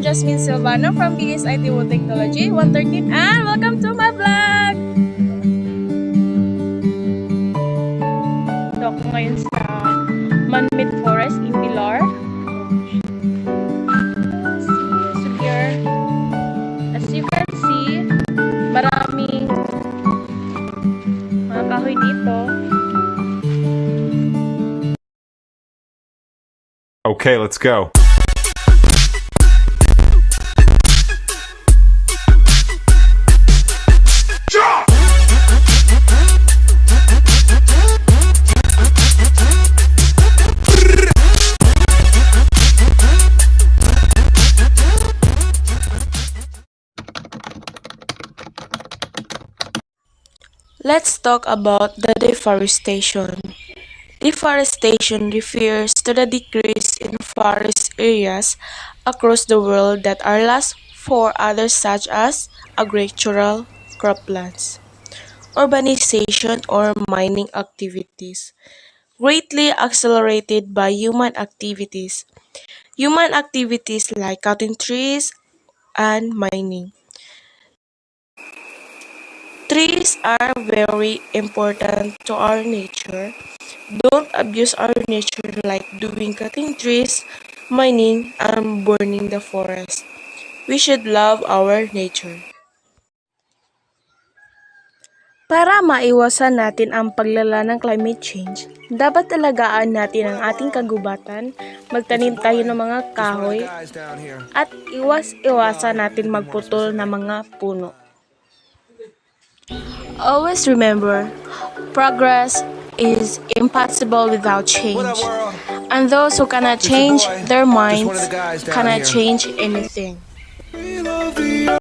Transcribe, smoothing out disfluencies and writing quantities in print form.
Jasmine Silvano from BS IT Wood Technology 113 and welcome to my vlog! Ito ako ngayon sa Man-Made Forest in Pilar. So here, as you can see, maraming mga kahoy dito. Okay, let's go. Let's talk about the deforestation. Deforestation refers to the decrease in forest areas across the world that are lost for others such as agricultural croplands, urbanization or mining activities, greatly accelerated by human activities. Human activities like cutting trees and mining. Trees are very important to our nature. Don't abuse our nature like doing cutting trees, mining, and burning the forest. We should love our nature. Para maiwasan natin ang paglala ng climate change, dapat alagaan natin ang ating kagubatan, magtanim tayo ng mga kahoy, at iwasan natin magputol ng mga puno. Always remember, progress is impossible without change. And those who cannot change their minds cannot change anything.